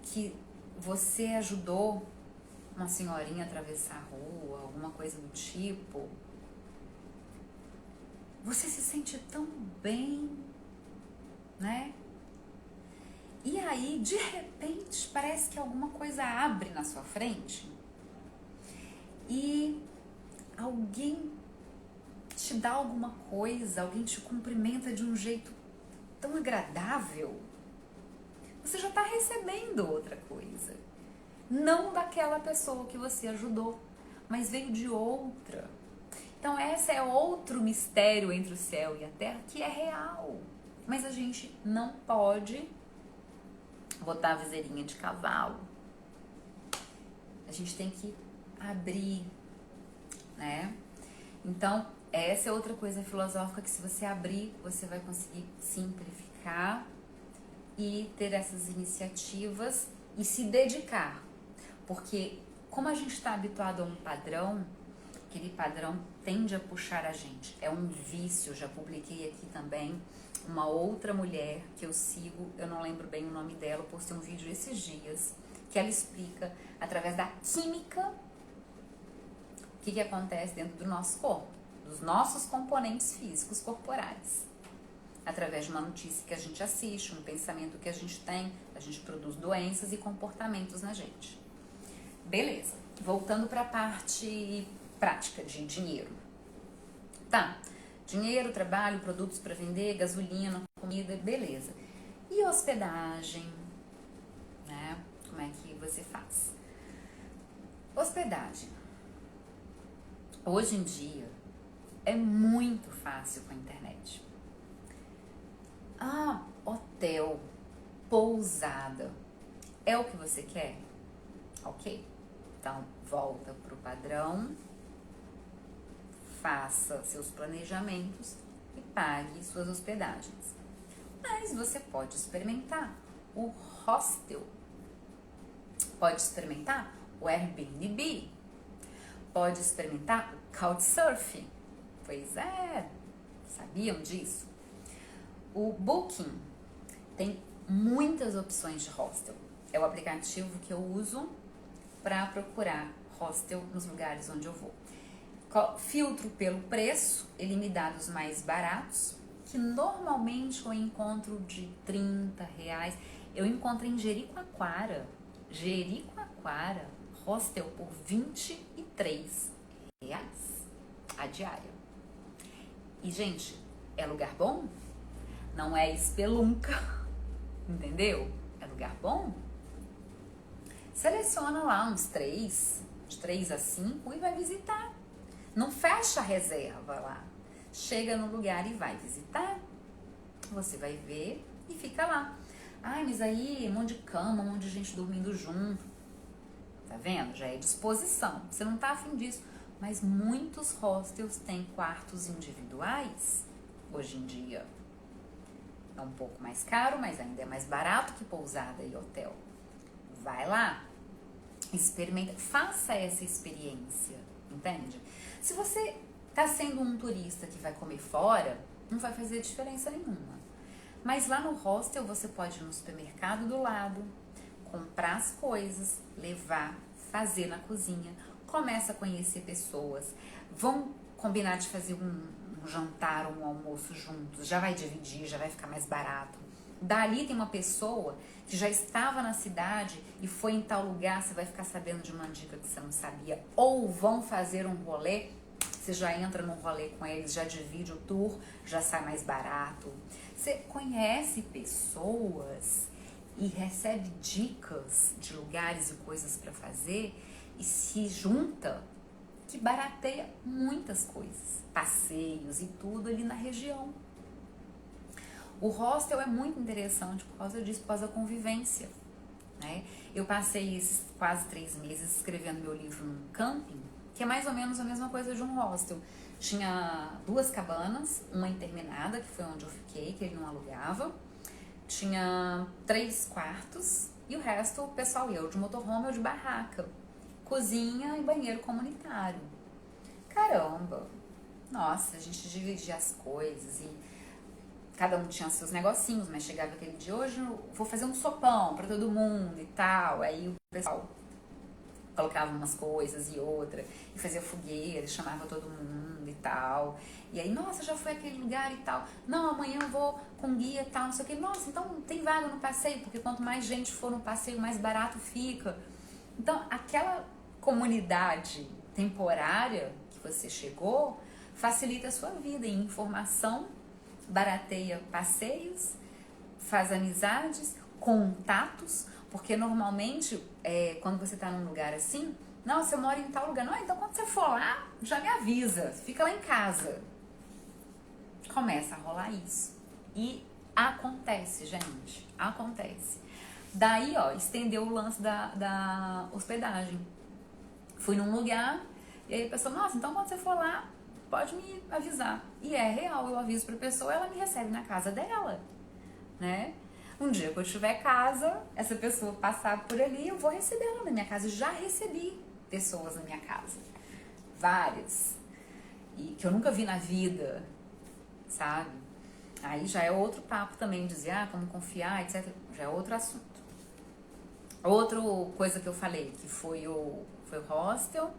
que você ajudou uma senhorinha a atravessar a rua, alguma coisa do tipo, você se sente tão bem, né? E aí, de repente, parece que alguma coisa abre na sua frente e alguém te dá alguma coisa, alguém te cumprimenta de um jeito tão agradável, você já está recebendo outra coisa. Não daquela pessoa que você ajudou, mas veio de outra. Então esse é outro mistério entre o céu e a terra que é real. Mas a gente não pode botar a viseirinha de cavalo. A gente tem que abrir, né? Então, essa é outra coisa filosófica que se você abrir, você vai conseguir simplificar e ter essas iniciativas e se dedicar. Porque como a gente está habituado a um padrão, aquele padrão tende a puxar a gente. É um vício, eu já publiquei aqui também uma outra mulher que eu sigo, eu não lembro bem o nome dela, eu postei um vídeo esses dias, que ela explica, através da química, o que acontece dentro do nosso corpo, dos nossos componentes físicos corporais. Através de uma notícia que a gente assiste, um pensamento que a gente tem, a gente produz doenças e comportamentos na gente. Beleza, voltando para a parte prática de dinheiro. Tá, dinheiro, trabalho, produtos para vender, gasolina, comida, beleza. E hospedagem, né? Como é que você faz? Hospedagem. Hoje em dia é muito fácil com a internet. Ah, hotel, pousada, é o que você quer? Ok. Então, volta pro padrão, faça seus planejamentos e pague suas hospedagens. Mas você pode experimentar o hostel, pode experimentar o Airbnb, pode experimentar o Couchsurfing. Pois é, sabiam disso? O Booking tem muitas opções de hostel. É o aplicativo que eu uso para procurar hostel nos lugares onde eu vou. Filtro pelo preço, ele me dá dos mais baratos, que normalmente eu encontro de R$30. Eu encontro em Jericoacoara, hostel por R$23 a diária. E, gente, é lugar bom? Não é espelunca, entendeu? É lugar bom? Seleciona lá uns 3 de 3 a 5 e vai visitar. Não fecha a reserva lá. Chega no lugar e vai visitar. Você vai ver e fica lá. Ai, mas aí um monte de cama, um monte de gente dormindo junto. Tá vendo? Já é disposição. Você não tá afim disso. Mas muitos hostels têm quartos individuais hoje em dia. É um pouco mais caro, mas ainda é mais barato que pousada e hotel. Vai lá, experimenta, faça essa experiência, entende? Se você tá sendo um turista que vai comer fora, não vai fazer diferença nenhuma. Mas lá no hostel você pode ir no supermercado do lado, comprar as coisas, levar, fazer na cozinha, começa a conhecer pessoas, vão combinar de fazer um jantar, um almoço juntos, já vai dividir, já vai ficar mais barato. Dali tem uma pessoa que já estava na cidade e foi em tal lugar, você vai ficar sabendo de uma dica que você não sabia. Ou vão fazer um rolê, você já entra num rolê com eles, já divide o tour, já sai mais barato. Você conhece pessoas e recebe dicas de lugares e coisas para fazer e se junta, que barateia muitas coisas, passeios e tudo ali na região. O hostel é muito interessante por causa disso, por causa da convivência, né? Eu passei esses quase 3 meses escrevendo meu livro num camping, que é mais ou menos a mesma coisa de um hostel. Tinha 2 cabanas, uma interminada, que foi onde eu fiquei, que ele não alugava. Tinha 3 quartos e o resto o pessoal ia, ou de motorhome ou de barraca. Cozinha e banheiro comunitário. Caramba! Nossa, a gente dividia as coisas e cada um tinha seus negocinhos, mas chegava aquele dia, hoje eu vou fazer um sopão pra todo mundo e tal. Aí o pessoal colocava umas coisas e outra, e fazia fogueira, chamava todo mundo e tal. E aí, nossa, já fui àquele lugar e tal. Não, amanhã eu vou com guia e tal, não sei o que. Nossa, então tem vaga no passeio, porque quanto mais gente for no passeio, mais barato fica. Então, aquela comunidade temporária que você chegou facilita a sua vida em informação, barateia passeios, faz amizades, contatos, porque normalmente quando você tá num lugar assim, nossa, eu moro em tal lugar, não, então quando você for lá, já me avisa, fica lá em casa. Começa a rolar isso. E acontece, gente, acontece. Daí, ó, estendeu o lance da hospedagem. Fui num lugar, e aí a pessoa, nossa, então quando você for lá, pode me avisar. E é real, eu aviso pra pessoa, ela me recebe na casa dela, né? Um dia que eu tiver casa, essa pessoa passar por ali, eu vou receber ela na minha casa. Já recebi pessoas na minha casa. Várias. E que eu nunca vi na vida, sabe? Aí já é outro papo também, dizer, como confiar, etc. Já é outro assunto. Outra coisa que eu falei, que foi o hostel,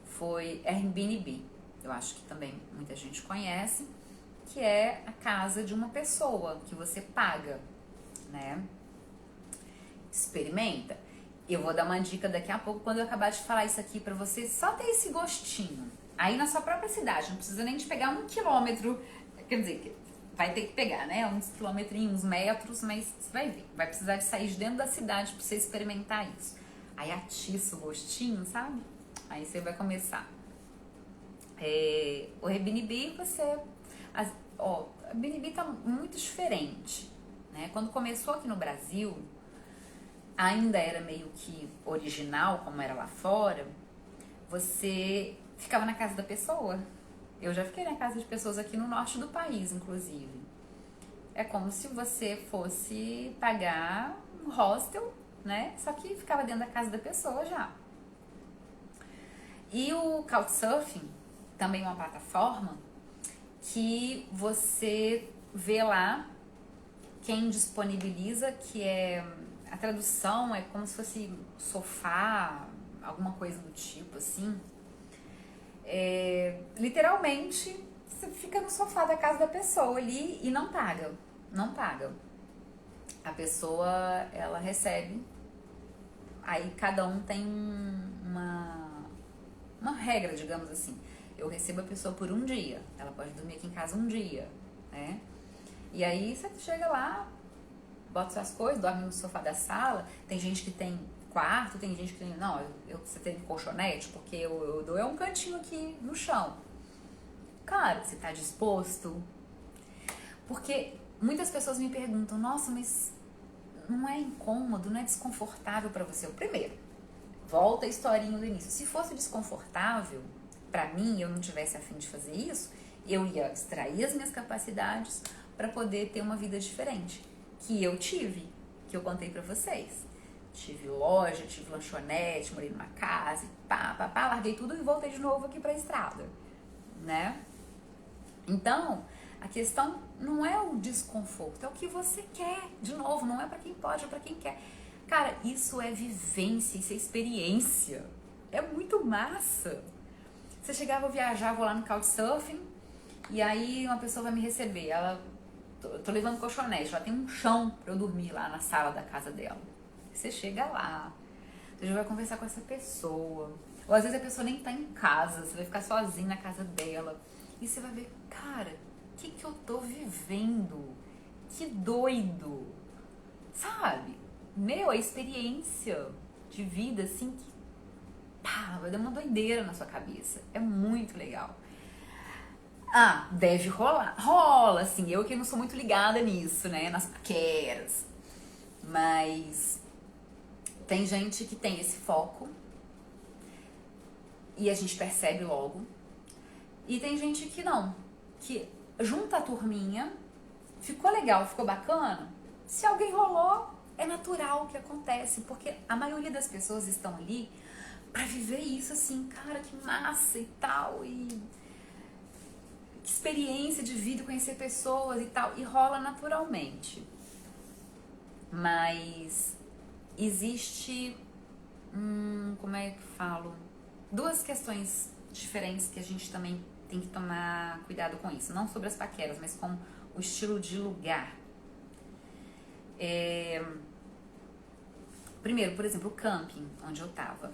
foi Airbnb. Eu acho que também muita gente conhece, que é a casa de uma pessoa que você paga, né? Experimenta. Eu vou dar uma dica daqui a pouco, quando eu acabar de falar isso aqui pra você, só ter esse gostinho. Aí na sua própria cidade, não precisa nem de pegar 1 quilômetro, quer dizer, vai ter que pegar, né? Uns quilometrinhos, uns metros, mas você vai ver. Vai precisar de sair de dentro da cidade pra você experimentar isso. Aí atiça o gostinho, sabe? Aí você vai começar. O Airbnb, o Airbnb tá muito diferente, né? Quando começou aqui no Brasil, ainda era meio que original, como era lá fora. Você ficava na casa da pessoa. Eu já fiquei na casa de pessoas aqui no norte do país, inclusive. É como se você fosse pagar um hostel, né? Só que ficava dentro da casa da pessoa já. E o Couchsurfing também é uma plataforma que você vê lá quem disponibiliza, que é a tradução, é como se fosse sofá, alguma coisa do tipo assim. Literalmente você fica no sofá da casa da pessoa ali e não paga. A pessoa, ela recebe, aí cada um tem uma regra, digamos assim. Eu recebo a pessoa por 1 dia, ela pode dormir aqui em casa 1 dia, né? E aí você chega lá, bota suas coisas, dorme no sofá da sala. Tem gente que tem quarto, tem gente que tem, não, você tem colchonete, porque eu dou um cantinho aqui no chão. Cara, você tá disposto? Porque muitas pessoas me perguntam, nossa, mas não é incômodo, não é desconfortável pra você? Primeiro, volta a historinha do início. Se fosse desconfortável pra mim, eu não tivesse a fim de fazer isso, eu ia extrair as minhas capacidades pra poder ter uma vida diferente. Que eu tive, que eu contei pra vocês. Tive loja, tive lanchonete, morei numa casa, larguei tudo e voltei de novo aqui pra estrada, né? Então, a questão não é o desconforto, é o que você quer. De novo, não é pra quem pode, é pra quem quer. Cara, isso é vivência, isso é experiência. É muito massa. Você chegava, eu viajava lá no Couchsurfing, e aí uma pessoa vai me receber. Tô levando colchonete, ela tem um chão pra eu dormir lá na sala da casa dela. Você chega lá, você já vai conversar com essa pessoa. Ou às vezes a pessoa nem tá em casa, você vai ficar sozinho na casa dela. E você vai ver, cara, o que eu tô vivendo? Que doido! Sabe? A experiência de vida, assim, que vai dar uma doideira na sua cabeça. É muito legal. Deve rolar. Rola, assim, eu que não sou muito ligada nisso, né? Nas paqueras. Mas tem gente que tem esse foco e a gente percebe logo. E tem gente que não, que junta a turminha, ficou legal, ficou bacana. Se alguém rolou, é natural que acontece, porque a maioria das pessoas estão ali pra viver isso assim, cara, que massa e tal, e que experiência de vida, conhecer pessoas e tal, e rola naturalmente. Mas existe, como é que falo? Duas questões diferentes que a gente também tem que tomar cuidado com isso. Não sobre as paqueras, mas com o estilo de lugar. Primeiro, por exemplo, o camping, onde eu tava.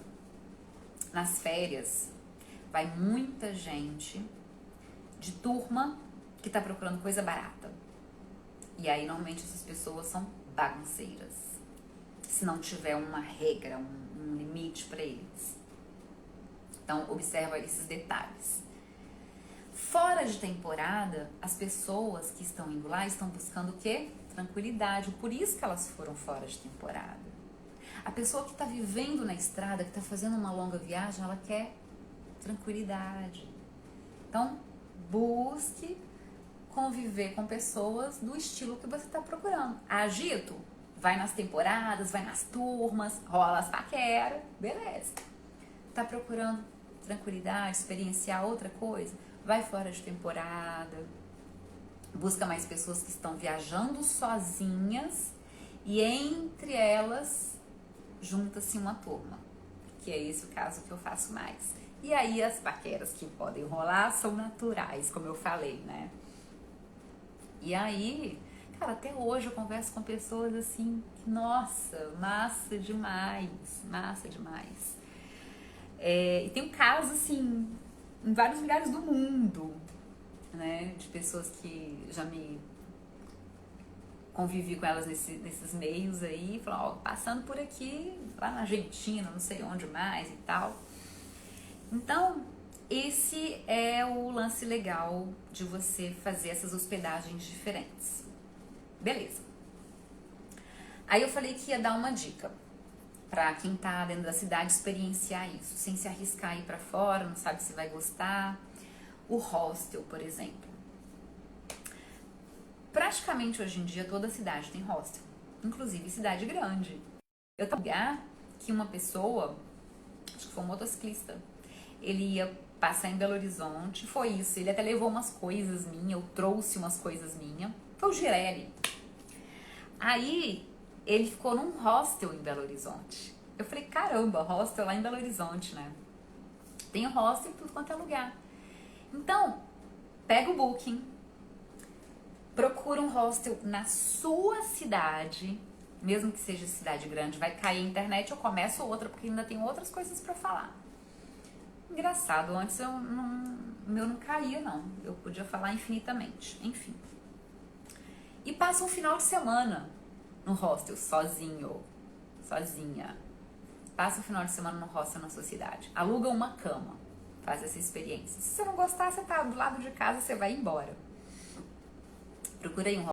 Nas férias, vai muita gente de turma que tá procurando coisa barata. E aí, normalmente, essas pessoas são bagunceiras. Se não tiver uma regra, um limite pra eles. Então, observa esses detalhes. Fora de temporada, as pessoas que estão indo lá estão buscando o quê? Tranquilidade. Por isso que elas foram fora de temporada. A pessoa que está vivendo na estrada, que está fazendo uma longa viagem, ela quer tranquilidade. Então, busque conviver com pessoas do estilo que você está procurando. Agito? Vai nas temporadas, vai nas turmas, rola as paqueras, beleza. Tá procurando tranquilidade, experienciar outra coisa? Vai fora de temporada, busca mais pessoas que estão viajando sozinhas e entre elas junta-se uma turma, que é esse o caso que eu faço mais. E aí as paqueras que podem rolar são naturais, como eu falei, né? E aí, cara, até hoje eu converso com pessoas assim, nossa, massa demais, massa demais. E tem um caso assim, em vários lugares do mundo, né? De pessoas que já me convivi com elas nesses meios aí, falam, passando por aqui, lá na Argentina, não sei onde mais e tal. Então, esse é o lance legal de você fazer essas hospedagens diferentes. Beleza. Aí eu falei que ia dar uma dica pra quem tá dentro da cidade experienciar isso, sem se arriscar a ir pra fora, não sabe se vai gostar. O hostel, por exemplo. Praticamente hoje em dia toda cidade tem hostel, inclusive cidade grande. Eu tava num lugar que uma pessoa, acho que foi um motociclista, ele ia passar em Belo Horizonte, foi isso, ele até levou umas coisas minhas, eu trouxe umas coisas minhas, foi o Girelli. Aí ele ficou num hostel em Belo Horizonte. Eu falei, caramba, hostel lá em Belo Horizonte, né? Tem hostel em tudo quanto é lugar. Então, pega o booking, procura um hostel na sua cidade, mesmo que seja cidade grande, vai cair a internet, eu começo outra, porque ainda tem outras coisas pra falar. Engraçado, antes o meu não caía, não. Eu podia falar infinitamente. Enfim. E passa um final de semana no hostel, sozinho, sozinha. Passa o final de semana no hostel na sua cidade. Aluga uma cama. Faz essa experiência. Se você não gostar, você tá do lado de casa, você vai embora. Procura aí um